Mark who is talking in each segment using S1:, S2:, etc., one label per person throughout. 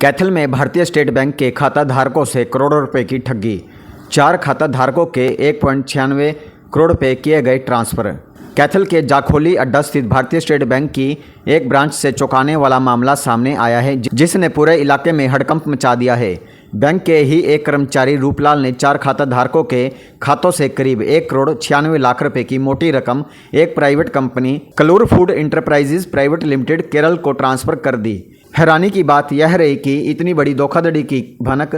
S1: कैथल में भारतीय state bank के खाता धारकों से करोड़ों रुपए की ठगी। 4 खाता धारकों के 1.96 करोड़ रुपए किए गए ट्रांसफर। कैथल के जाखोली अड्डा स्थित भारतीय स्टेट बैंक की एक ब्रांच से चौंकाने वाला मामला सामने आया है, जिसने पूरे इलाके में हड़कंप मचा दिया है। बैंक के ही एक कर्मचारी रूपलाल ने 4 खाता धारकों के खातों से करीब 1 करोड़ 96 लाख रुपए की मोटी रकम एक private company Kalur food enterprises private limited Kerala को ट्रांसफर कर दी। हैरानी की बात यह रही कि इतनी बड़ी धोखाधड़ी की भनक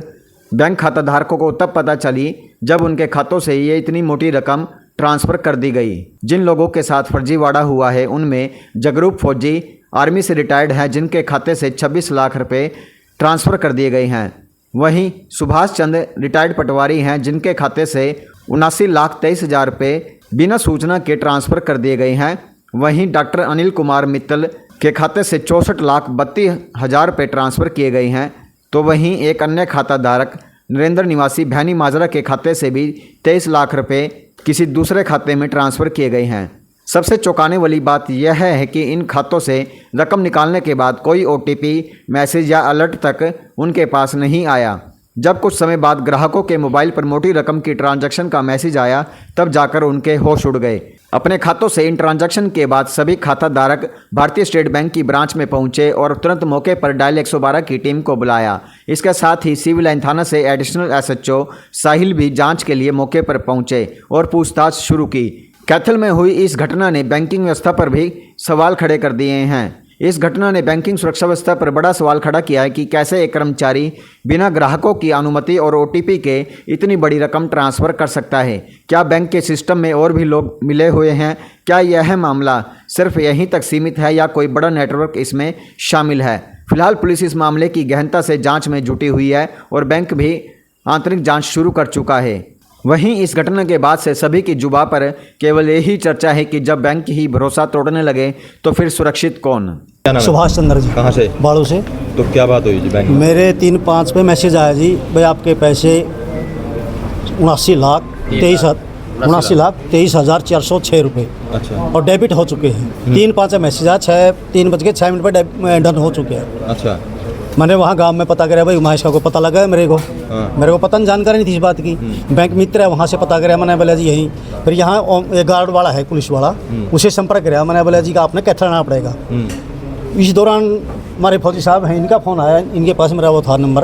S1: बैंक खाता धारकों को तब पता चली जब उनके खातों से ये इतनी मोटी रकम ट्रांसफ़र कर दी गई। जिन लोगों के साथ फर्जीवाड़ा हुआ है उनमें जगरूप फौजी आर्मी से रिटायर्ड हैं, जिनके खाते से 26 लाख रुपए ट्रांसफ़र कर दिए गए हैं। वहीं सुभाष चंद्र रिटायर्ड पटवारी हैं, जिनके खाते से 79,23,000 रुपये बिना सूचना के ट्रांसफ़र कर दिए गए हैं। वहीं डॉक्टर अनिल कुमार मित्तल के खाते से 64,32,000 रुपये ट्रांसफ़र किए गए हैं। तो वहीं एक अन्य खाता धारक नरेंद्र निवासी भैनी माजरा के खाते से भी 23 लाख रुपये किसी दूसरे खाते में ट्रांसफ़र किए गए हैं। सबसे चौंकाने वाली बात यह है कि इन खातों से रकम निकालने के बाद कोई OTP मैसेज या अलर्ट तक उनके पास नहीं आया। जब कुछ समय बाद ग्राहकों के मोबाइल पर मोटी रकम की ट्रांजैक्शन का मैसेज आया, तब जाकर उनके होश उड़ गए। अपने खातों से इन ट्रांजैक्शन के बाद सभी खाता धारक भारतीय स्टेट बैंक की ब्रांच में पहुंचे और तुरंत मौके पर डायल 112 की टीम को बुलाया। इसके साथ ही सिविल लाइन थाना से एडिशनल SHO साहिल भी जांच के लिए मौके पर पहुंचे और पूछताछ शुरू की। कैथल में हुई इस घटना ने बैंकिंग व्यवस्था पर भी सवाल खड़े कर दिए हैं। इस घटना ने बैंकिंग सुरक्षा व्यवस्था पर बड़ा सवाल खड़ा किया है कि कैसे एक कर्मचारी बिना ग्राहकों की अनुमति और OTP के इतनी बड़ी रकम ट्रांसफ़र कर सकता है। क्या बैंक के सिस्टम में और भी लोग मिले हुए हैं? क्या यह मामला सिर्फ यहीं तक सीमित है या कोई बड़ा नेटवर्क इसमें शामिल है? फिलहाल पुलिस इस मामले की गहनता से जाँच में जुटी हुई है और बैंक भी आंतरिक जाँच शुरू कर चुका है। वहीं इस घटना के बाद से सभी की जुबां पर केवल यही चर्चा है कि जब बैंक ही भरोसा तोड़ने लगे तो फिर सुरक्षित कौन?
S2: सुभाष चंद्र जी।
S3: कहाँ से?
S2: बाड़ू से।
S3: तो क्या बात हुई जी बैंक में?
S2: मेरे 3-5 पे मैसेज आया जी, भाई आपके पैसे 79,23,406 रुपये
S3: अच्छा।
S2: और डेबिट हो चुके हैं। 3-5 मैसेज आया, 3:06 पर डन हो चुके हैं।
S3: अच्छा।
S2: मैंने वहाँ गांव में पता करा, भाई महेश का को पता लगा है मेरे को पता नहीं, जानकारी नहीं थी इस बात की। बैंक मित्र है, वहाँ से पता करा, मैंने बोला जी यहीं। फिर यहाँ एक गार्ड वाला है, पुलिस वाला, उसे संपर्क करा। मैंने बोला जी का आपने कैथल आना पड़ेगा। इस दौरान हमारे फौजी साहब हैं, इनका फ़ोन आया, इनके पास मेरा वो था नंबर,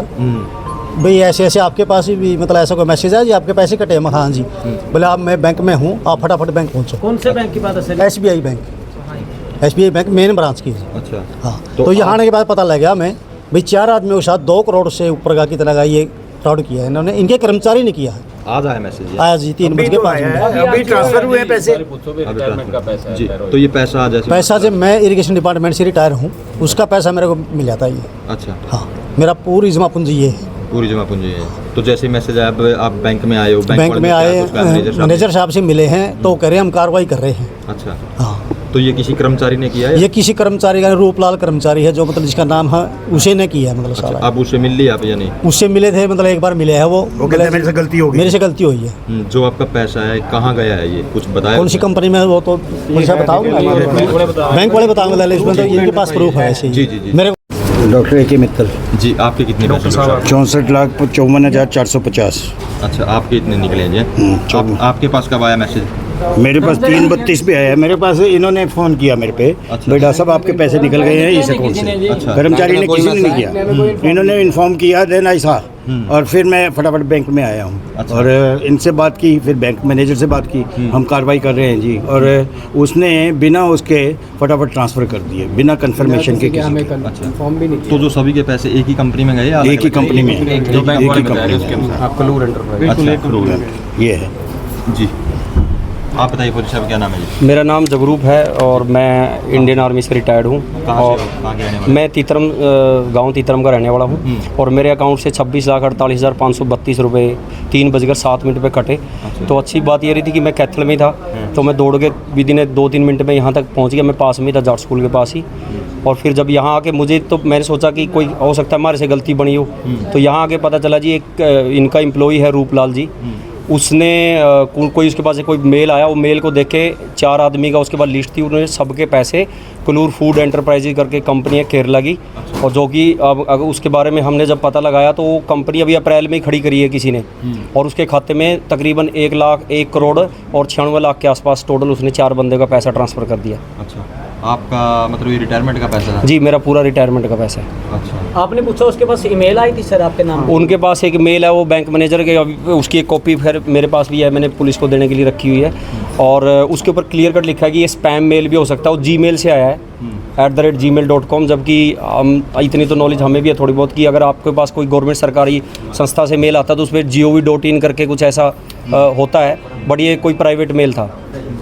S2: भाई ऐसे ऐसे आपके पास भी मतलब ऐसा कोई मैसेज है जी, आपके पैसे कटे हैं। हाँ जी। बोले आप मैं बैंक में हूँ, आप फटाफट बैंक पहुँचो।
S4: कौन से बैंक की बात है?
S2: SBI bank, SBI bank main branch की।
S3: अच्छा।
S2: हाँ। तो यहाँ आने के बाद पता लग गया मैं, भाई 4 आदमियों के साथ 2 करोड़ से ऊपर का कितना का ये फ्रॉड किया है इन्होंने। इनके कर्मचारी ने किया है।
S3: आज आया मैसेज?
S2: आया जी 3:05
S4: अभी ट्रांसफर हुए हैं पैसे
S3: जी। तो ये पैसा आ जाए?
S2: पैसा जब मैं इरिगेशन डिपार्टमेंट से रिटायर हूँ, उसका पैसा मेरे को मिल जाता है ये।
S3: अच्छा।
S2: हाँ, मेरा पूरी जमा पूंजी ये है।
S3: पूरी जमा पूंजी है। तो जैसे मैसेज आया आप बैंक में आए हो?
S2: बैंक में आए, मैनेजर साहब से मिले हैं तो कह रहे हैं हम कार्रवाई कर रहे हैं।
S3: अच्छा।
S2: हाँ।
S3: तो ये किसी कर्मचारी ने किया है?
S2: ये किसी कर्मचारी का, रूपलाल कर्मचारी है जो मतलब जिसका नाम है, उसे ने किया है मतलब सारा।
S3: आप उससे मिल लिए आप या नहीं?
S2: उससे मिले थे, मतलब एक बार मिले हैं वो
S4: मेरे से गलती हो गई,
S2: मेरे से गलती हुई है।
S3: जो आपका पैसा है कहाँ गया है, ये कुछ बताया?
S2: कौन सी कंपनी में है वो तो मुझे बताओ, बैंक वाले बताओगे। इसमें तो इनके पास प्रूफ है ऐसे।
S3: जी जी जी।
S2: मेरे
S5: डॉक्टर AK मित्तल
S3: जी। आपके कितने पैसे?
S5: 64,54,50।
S3: अच्छा। आपके इतने निकले जी? आपके पास कब आया मैसेज?
S5: मेरे पास 3:32 पे आया। मेरे पास इन्होंने फ़ोन किया मेरे पे, बेटा साहब आपके पैसे निकल गए हैं इस अकाउंट से।
S3: अच्छा।
S5: कर्मचारी ने किसी ने नहीं किया, इन्होंने इन्फॉर्म किया, देन आई सा, और फिर मैं फटाफट बैंक में आया हूँ।
S3: अच्छा।
S5: और इनसे बात की, फिर बैंक मैनेजर से बात की, हम कार्रवाई कर रहे हैं जी। और उसने बिना उसके फटाफट ट्रांसफ़र कर दिए, बिना कंफर्मेशन के किसी के।
S3: अच्छा। तो जो सभी के पैसे एक ही कंपनी में गए?
S5: एक ही कंपनी में, एक ही कंपनी में ये है
S3: जी। आप बताइए फौजी साहब, क्या नाम है जी?
S6: मेरा नाम जगरूप है और मैं इंडियन आर्मी से रिटायर्ड हूँ। और मैं तीतरम गांव तीतरम का रहने वाला हूँ। और मेरे अकाउंट से 26,48,532 रुपये 3:07 पे कटे। तो अच्छी बात ये रही थी कि मैं कैथल में था, तो मैं दौड़ के विदिन 2-3 मिनट में यहाँ तक पहुँच गया। मैं पास में था, जाट स्कूल के पास ही। और फिर जब यहाँ आके मुझे, तो मैंने सोचा कि कोई हो सकता है हमारे से गलती बनी हो। तो यहाँ आके पता चला जी एक इनका एम्प्लॉई है रूपलाल जी, उसने कोई उसके पास से कोई मेल आया, वो मेल को देख के 4 आदमी का उसके बाद लिस्ट थी, उन्होंने सबके पैसे क्लूर फूड एंटरप्राइजेज करके कंपनी है केरला की, और जो कि अब अगर उसके बारे में हमने जब पता लगाया तो वो कंपनी अभी अप्रैल में ही खड़ी करी है किसी ने, और उसके खाते में तकरीबन 1 करोड़ और 96 लाख के आसपास टोटल उसने 4 बंदे का पैसा ट्रांसफ़र कर दिया।
S3: अच्छा, आपका मतलब ये रिटायरमेंट का पैसा था?
S6: जी, मेरा पूरा रिटायरमेंट का पैसा है।
S3: अच्छा,
S4: आपने पूछा उसके पास ईमेल आई थी सर आपके नाम?
S6: उनके पास एक मेल है, वो बैंक मैनेजर के, अभी उसकी एक कॉपी फिर मेरे पास भी है, मैंने पुलिस को देने के लिए रखी हुई है, और उसके ऊपर क्लियर कट लिखा है कि ये स्पैम मेल भी हो सकता है, वो जीमेल से आया है @gmail.com। जबकि इतनी तो नॉलेज हमें भी है थोड़ी बहुत कि अगर आपके पास कोई गवर्नमेंट सरकारी संस्था से मेल आता है तो उस पर gov.in करके कुछ ऐसा होता है, बट ये कोई प्राइवेट मेल था।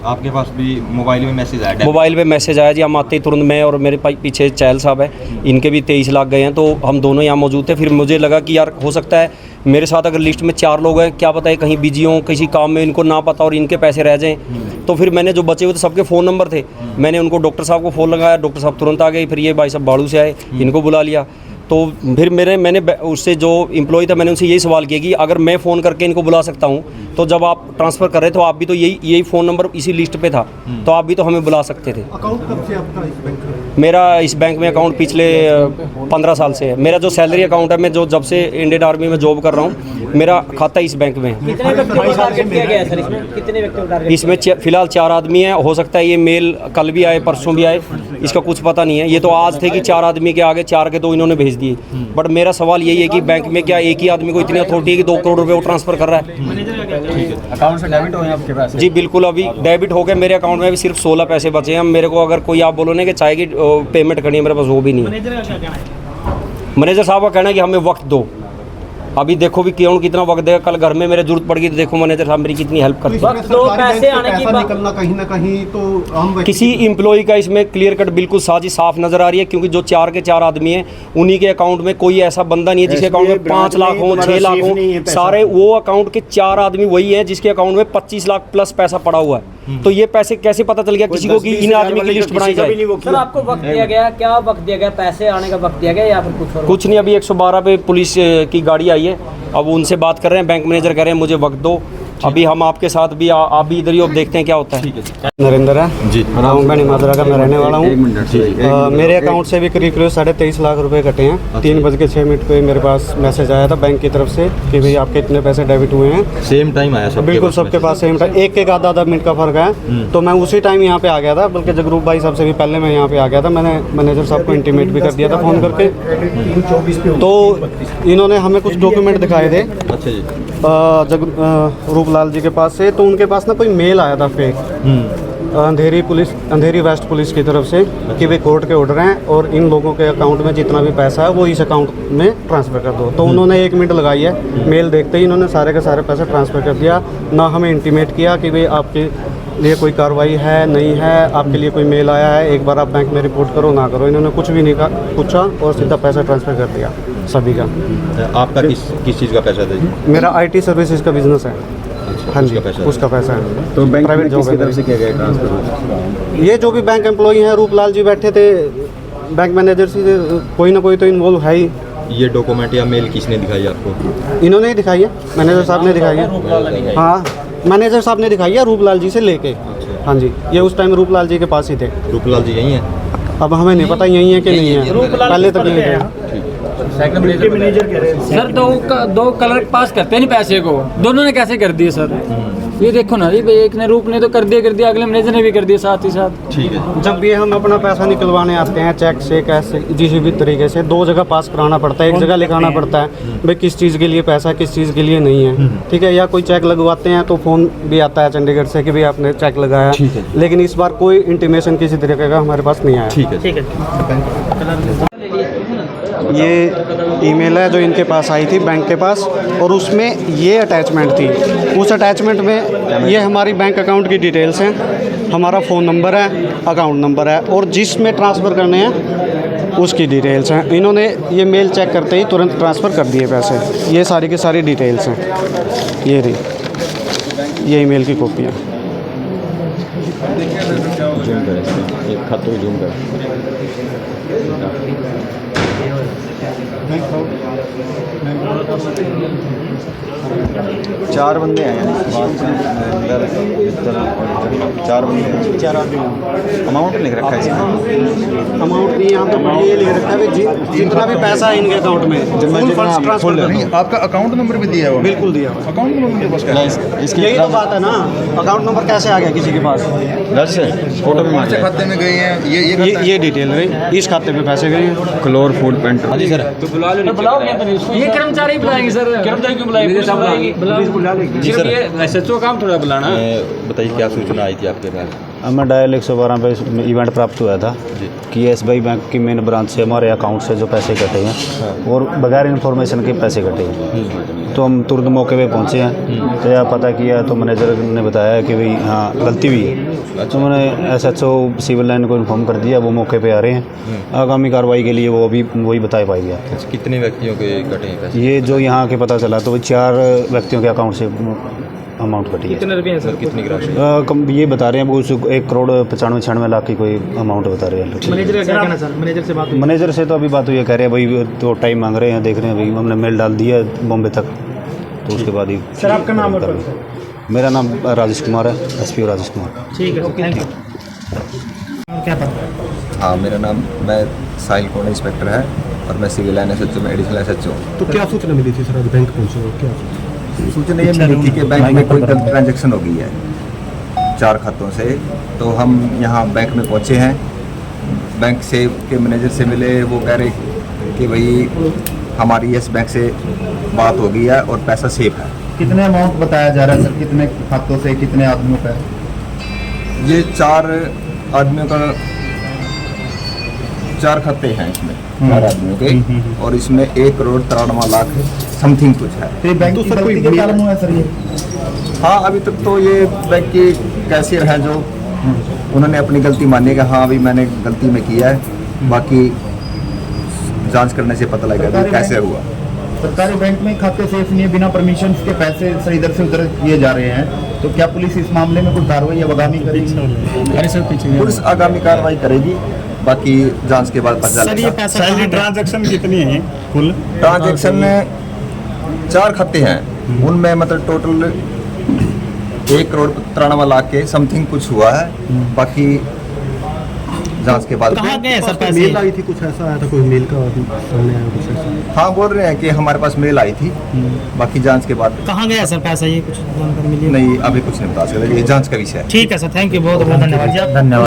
S3: आपके पास भी मोबाइल में मैसेज आया?
S6: मोबाइल पे मैसेज आया जी, हम आते ही तुरंत, मैं और मेरे पीछे चहल साहब है, इनके भी 23 लाख गए हैं, तो हम दोनों यहाँ मौजूद थे। फिर मुझे लगा कि यार हो सकता है मेरे साथ अगर लिस्ट में 4 लोग हैं, क्या पता है कहीं बिजी हों किसी काम में, इनको ना पता और इनके पैसे रह जाएं। तो फिर मैंने जो बचे हुए थे सबके फ़ोन नंबर थे, मैंने उनको डॉक्टर साहब को फ़ोन लगाया, डॉक्टर साहब तुरंत आ गए। फिर ये भाई साहब बाड़ू से आए, इनको बुला लिया। तो फिर मैंने उससे जो एम्प्लॉय था मैंने उनसे यही सवाल किया कि अगर मैं फ़ोन करके इनको बुला सकता हूँ तो जब आप ट्रांसफ़र कर रहे थे तो आप भी तो यही फ़ोन नंबर इसी लिस्ट पे था, तो आप भी तो हमें बुला सकते थे।
S2: अकाउंट कब से आपका इस बैंक में?
S6: मेरा इस बैंक में अकाउंट पिछले 15 साल से है। मेरा जो सैलरी अकाउंट है, मैं जो जब से इंडियन आर्मी में जॉब कर रहा हूँ, मेरा खाता इस बैंक में है।
S4: कितने व्यक्तियों को टारगेट किया गया है सर इसमें? कितने व्यक्तियों को टारगेट?
S6: इसमें फ़िलहाल 4 आदमी हैं, हो सकता है ये मेल कल भी आए परसों भी आए, इसका कुछ पता नहीं है। ये तो आज थे कि 4 आदमी के आगे 4 के 2 इन्होंने भेज दिए, बट मेरा सवाल यही है कि बैंक में क्या एक ही आदमी को इतनी अथॉरिटी है कि 2 करोड़ रुपए वो ट्रांसफ़र कर रहा है?
S7: अकाउंट से डेबिट हुए हैं आपके पैसे?
S6: जी बिल्कुल, अभी डेबिट हो गए, मेरे अकाउंट में भी सिर्फ 16 पैसे बचे हैं। मेरे को अगर कोई आप बोलो ना कि चाहे कि पेमेंट करनी है, मेरे पास वो भी नहीं है। मैनेजर साहब का कहना है कि हमें वक्त दो। अभी देखो भी कौन कितना वक्त देगा, कल घर में मेरे जरूरत पड़ गई तो देखो मैनेजर साहब मेरी कितनी हेल्प करते हैं।
S4: वक्त दो, पैसे आने की बात
S2: निकलना कहीं ना कहीं तो हम
S6: किसी एम्प्लॉय का इसमें क्लियर कट बिल्कुल साजिश साफ नजर आ रही है, क्योंकि जो 4 के 4 आदमी हैं उन्हीं के अकाउंट में कोई ऐसा बंदा नहीं है जिसके अकाउंट में 5 लाख हो, 6 लाख हो, सारे वो अकाउंट के 4 आदमी वही हैं जिसके अकाउंट में 25 लाख प्लस पैसा पड़ा हुआ है। तो ये पैसे कैसे पता चल गया किसी को कि इन आदमी की लिस्ट बनाई जाए?
S4: सर आपको वक्त दिया गया, क्या वक्त दिया गया? पैसे आने का वक्त दिया गया या फिर कुछ और?
S6: कुछ नहीं, अभी 112 पे पुलिस की गाड़ी आई है, अब उनसे बात कर रहे हैं, बैंक मैनेजर कह रहे हैं मुझे वक्त दो। अभी हम आपके साथ भी आप भी इधर ही, अब देखते हैं क्या होता है।
S2: नरेंद्र है
S3: जी,
S2: रामगढ़ माजरा का मैं रहने वाला हूँ। मेरे अकाउंट से भी करीब 23.5 लाख रुपए कटे हैं। 3:06 पे मेरे पास मैसेज आया था बैंक की तरफ से कि भाई आपके इतने पैसे डेबिट हुए हैं।
S3: सेम टाइम आया सबके
S2: बिल्कुल
S3: पास
S2: सबके पास सेम टाइम, एक आधा मिनट का फर्क है। तो मैं उसी टाइम यहाँ पे आ गया था, बल्कि जगरूप भाई साहब से भी पहले मैं यहाँ पे आ गया था। मैंने मैनेजर साहब को इंटीमेट भी कर दिया था फ़ोन करके। तो इन्होंने हमें कुछ डॉक्यूमेंट दिखाए थे
S3: अच्छा जी,
S2: रूपलाल जी के पास से। तो उनके पास ना कोई मेल आया था फेक, अंधेरी वेस्ट पुलिस की तरफ से कि वे कोर्ट के ऑर्डर हैं और इन लोगों के अकाउंट में जितना भी पैसा है वो इस अकाउंट में ट्रांसफ़र कर दो। तो उन्होंने 1 मिनट लगाई है, मेल देखते ही इन्होंने सारे के सारे पैसे ट्रांसफ़र कर दिया। ना हमें इंटीमेट किया कि भाई आपके लिए कोई कार्रवाई है नहीं है, आपके लिए कोई मेल आया है, एक बार आप बैंक में रिपोर्ट करो ना करो। इन्होंने कुछ भी नहीं पूछा और सीधा पैसा ट्रांसफ़र कर दिया सभी का।
S3: आपका किस चीज़ का पैसा था जी?
S2: मेरा IT सर्विसेज का बिजनेस है। हाँ जी, उसका पैसा है।
S7: तो बैंक
S2: प्राइवेट
S7: में
S2: जॉब
S7: किसकी
S2: है।
S7: तरफ से किया गया ट्रांसफर?
S2: ये जो भी बैंक एम्प्लॉई हैं, रूपलाल जी बैठे थे, बैंक मैनेजर से कोई ना कोई तो इन्वॉल्व है ही।
S3: ये डॉक्यूमेंट या मेल किसने दिखाई आपको?
S2: इन्होंने ही दिखाई है, मैनेजर साहब ने दिखाई है। हाँ, मैनेजर साहब ने दिखाई है रूपलाल जी से लेके। हाँ जी, ये उस टाइम रूपलाल जी के पास ही थे।
S3: रूपलाल जी यही हैं?
S2: अब हमें नहीं पता यही है कि नहीं है, पहले तक नहीं थे।
S7: सर दो कलर पास करते नहीं पैसे को, दोनों ने कैसे कर दिए सर? ये देखो ना जी, भाई एक ने रूप ने तो कर दिया, अगले मैनेजर ने भी कर दिया साथ ही साथ।
S3: ठीक है।
S2: जब भी हम अपना पैसा निकलवाने आते हैं, चेक से कैश से किसी भी तरीके से, 2 जगह पास कराना पड़ता है। एक जगह लिखाना पड़ता है भाई किस चीज़ के लिए पैसा, किस चीज़ के लिए नहीं है, ठीक है। या कोई चेक लगवाते हैं तो फ़ोन भी आता है चंडीगढ़ से कि भाई आपने चेक लगाया, लेकिन इस बार कोई इंटीमेशन किसी तरीके का हमारे पास नहीं आया।
S3: ठीक है।
S2: ये ईमेल है जो इनके पास आई थी बैंक के पास, और उसमें ये अटैचमेंट थी। उस अटैचमेंट में ये हमारी बैंक अकाउंट की डिटेल्स हैं, हमारा फ़ोन नंबर है, अकाउंट नंबर है, और जिसमें ट्रांसफ़र करने हैं उसकी डिटेल्स हैं। इन्होंने ये मेल चेक करते ही तुरंत ट्रांसफ़र कर दिए पैसे। ये सारी की सारी डिटेल्स हैं, ये रही, ये ईमेल की कॉपी है।
S3: जूम करें, एक खत तो जूम करें।
S1: चार बंदे हैं यानी अंदर चार बंदे हैं।
S2: 4 आदमी
S1: अमाउंट लिख रखा है इसमें।
S2: अमाउंट नहीं यहाँ पे ये लिख रखा है भी जितना भी पैसा है इनके अकाउंट में फुल फंड्स ट्रांसफर कर
S8: नहीं,
S2: दो।
S8: आपका अकाउंट नंबर भी दिया है वो?
S2: बिल्कुल दिया हुआ है।
S8: अकाउंट नंबर मेरे पास क्या है?
S1: इसके
S2: यही तो बात है ना, अकाउंट नंबर कैसे आ गया किसी के पास?
S1: घर से फोटो भी
S8: कौन
S1: मार
S8: से खाते में गए हैं ये खाता है?
S2: ये डिटेल रही, इस खाते में पैसे गए हैं।
S1: क्लोर फूड पेंट।
S3: हाँ जी सर।
S6: तो बुला लो
S7: ये कर्मचारी बुलाएंगे सर।
S6: कर्मचारी क्यों बुलाएंगे?
S2: बुलाएंगे।
S6: सर ये SHO काम थोड़ा बुलाना।
S3: बताइए क्या सूचना आई थी आपके पास?
S2: हमें डायल 112 पे इवेंट प्राप्त हुआ था कि SBI बैंक की मेन ब्रांच से हमारे अकाउंट से जो पैसे कटे हैं और बगैर इन्फॉर्मेशन के पैसे कटे हैं। तो हम तुरंत मौके पे पहुंचे हैं, तो यह पता किया तो मैनेजर ने बताया कि भाई हाँ गलती हुई है। तो मैंने SHO सिविल लाइन को इन्फॉर्म कर दिया, वो मौके पे आ रहे हैं। आगामी कार्रवाई के लिए वो अभी वही बता पाएगा।
S3: अच्छा, कितने व्यक्तियों के कटे हैं पैसे?
S2: ये जो यहाँ के पता चला तो 4 व्यक्तियों के अकाउंट से अमाउंट कटी है।
S6: कितने रुपये हैं सर?
S3: कितनी राशि?
S2: कम ये बता रहे हैं वो 1 करोड़ 95-96 लाख की कोई अमाउंट बता रहे हैं।
S7: मैनेजर का क्या कहना सर? मैनेजर से बात
S2: मैनेजर से तो अभी बात हुई है, कह रहे हैं भाई तो टाइम मांग रहे हैं, देख रहे हैं भाई हमने मेल डाल दिया है बॉम्बे तक, तो उसके बाद ही।
S7: सर आपका नाम और
S2: मेरा नाम राजेश कुमार है, SPO राजेश कुमार।
S7: ठीक है, थैंक यू। क्या पता?
S3: हाँ, मेरा नाम मैं साहिल कोण इंस्पेक्टर है और मैं सिविल लाइन SHO में एडिशनल SHO।
S8: तो क्या सूचना मिली थी सर? आज बैंक पहुंचे हो, क्या
S3: सूचना ये मिली थी कि बैंक में कोई गलत ट्रांजैक्शन हो गई है 4 खातों से। तो हम यहाँ बैंक में पहुँचे हैं, बैंक से के मैनेजर से मिले। वो कह रहे कि भाई हमारी यस बैंक से बात हो गई है और पैसा सेफ है।
S8: कितने अमाउंट बताया जा रहा है सर? कितने खातों से कितने आदमियों का?
S3: ये 4 आदमियों का 4 खाते हैं इसमें, 4 आदमियों के, और इसमें 1 करोड़ 93 लाख समथिंग कुछ है।
S8: तो बैंक तो सर कोई कारण हुआ है सर ये?
S3: हाँ, अभी तक तो ये बैंक के कैशियर हैं जो उन्होंने अपनी गलती मानी है कि हाँ अभी मैंने गलती में किया है, बाकी जांच करने से पता लगेगा कि कैसे हुआ।
S8: सरकारी बैंक में खाते सेफ नहीं है, बिना परमिशन के पैसे सर इधर से उधर किए जा रहे हैं, तो क्या पुलिस इस मामले में कुछ कार्रवाई या आगामी करेगी?
S7: अरे सर पीछे
S3: पुलिस आगामी कार्रवाई करेगी, बाकी जांच के बाद पता चलेगा।
S7: पैसा
S2: ट्रांजैक्शन कितनी है कुल?
S3: ट्रांजैक्शन 4 खाते हैं, उनमें मतलब टोटल 1 करोड़ 93 लाख के समथिंग कुछ हुआ है, बाकी जांच के बाद।
S7: कहाँ गए सर पैसे?
S8: मेल आई थी, कुछ ऐसा आया था कोई मेल का सामने आया कुछ ऐसा?
S3: हाँ, बोल रहे हैं कि हमारे पास मेल आई थी, बाकी जांच के बाद।
S7: कहाँ गया सर पैसा? ये कुछ जानकारी मिली?
S3: नहीं, अभी कुछ नहीं बता सकते, ये जांच का विषय है।
S7: ठीक है सर, थैंक यू, बहुत बहुत धन्यवाद जी।
S3: धन्यवाद।